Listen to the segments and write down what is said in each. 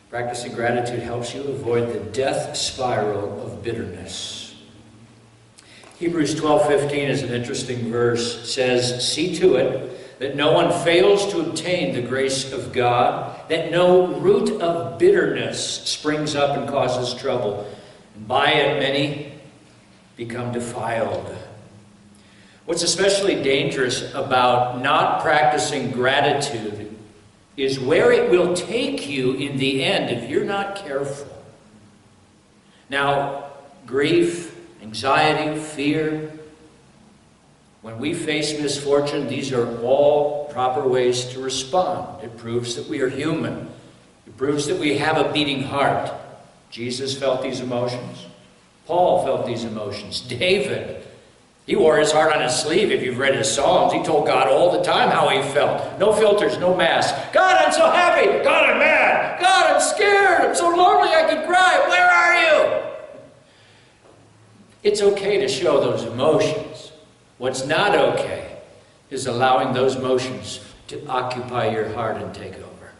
Practicing gratitude helps you avoid the death spiral of bitterness. Hebrews 12:15 is an interesting verse. It says, "See to it that no one fails to obtain the grace of God, that no root of bitterness springs up and causes trouble, and by it many become defiled." What's especially dangerous about not practicing gratitude is where it will take you in the end if you're not careful. Now, grief, anxiety, fear, when we face misfortune, these are all proper ways to respond. It proves that we are human. It proves that we have a beating heart. Jesus felt these emotions. Paul felt these emotions. David, he wore his heart on his sleeve. If you've read his Psalms, he told God all the time how he felt. No filters, no mask. God, I'm so happy. God, I'm mad. God, I'm scared. I'm so lonely I could cry. Where are you? It's okay to show those emotions. What's not okay is allowing those emotions to occupy your heart and take over.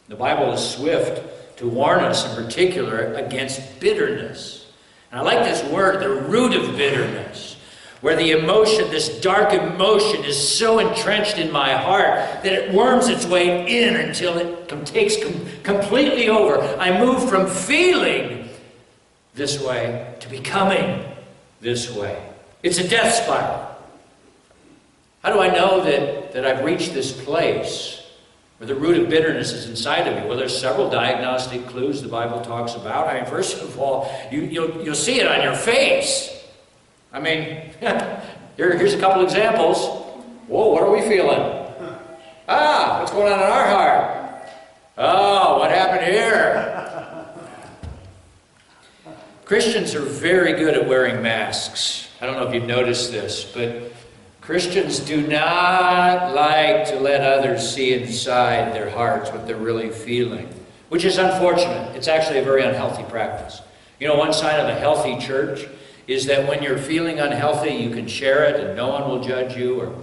The Bible is swift to warn us in particular against bitterness. And I like this word, the root of bitterness, where the emotion, this dark emotion, is so entrenched in my heart that it worms its way in until it takes completely over. I move from feeling this way to becoming this way. It's a death spiral. How do I know that I've reached this place where the root of bitterness is inside of me? Well, there's several diagnostic clues the Bible talks about. I mean, first of all, you'll see it on your face. I mean, here's a couple examples. Whoa, what are we feeling? What's going on in our heart? Oh, what happened here? Christians are very good at wearing masks. I don't know if you've noticed this, but Christians do not like to let others see inside their hearts what they're really feeling, which is unfortunate. It's actually a very unhealthy practice. You know, one sign of a healthy church is that when you're feeling unhealthy, you can share it and no one will judge you or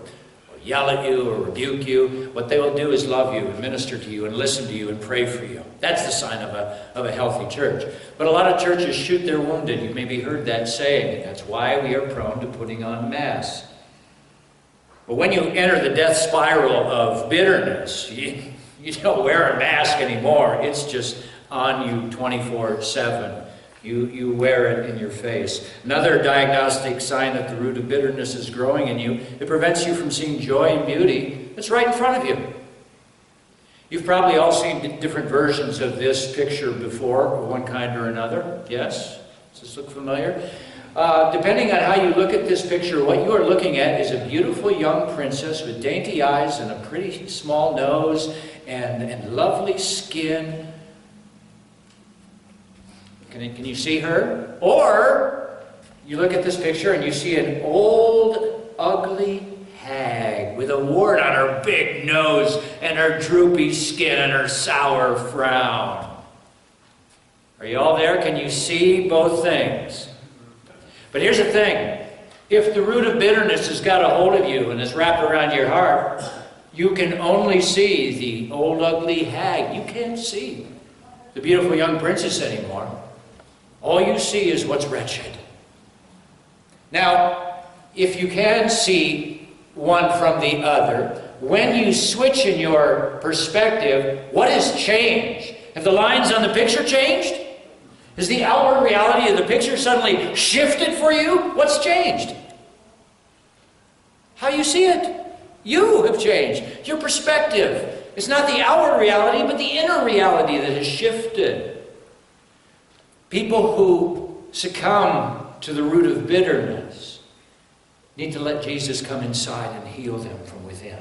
yell at you or rebuke you. What they will do is love you and minister to you and listen to you and pray for you. That's the sign of a healthy church. But a lot of churches shoot their wounded. You've maybe heard that saying. That's why we are prone to putting on masks. But when you enter the death spiral of bitterness, you don't wear a mask anymore. It's just on you 24/7. You wear it in your face. Another diagnostic sign that the root of bitterness is growing in you, it prevents you from seeing joy and beauty that's right in front of you. You've probably all seen different versions of this picture before, of one kind or another. Yes? Does this look familiar? Depending on how you look at this picture, what you are looking at is a beautiful young princess with dainty eyes and a pretty small nose and lovely skin. Can you see her? Or you look at this picture and you see an old, ugly hag with a wart on her big nose and her droopy skin and her sour frown. Are you all there? Can you see both things? But here's the thing. If the root of bitterness has got a hold of you and is wrapped around your heart, you can only see the old, ugly hag. You can't see the beautiful young princess anymore. All you see is what's wretched. Now, if you can see one from the other, when you switch in your perspective, what has changed? Have the lines on the picture changed? Has the outward reality of the picture suddenly shifted for you? What's changed? How you see it. You have changed. Your perspective. It's not the outward reality, but the inner reality that has shifted. People who succumb to the root of bitterness need to let Jesus come inside and heal them from within.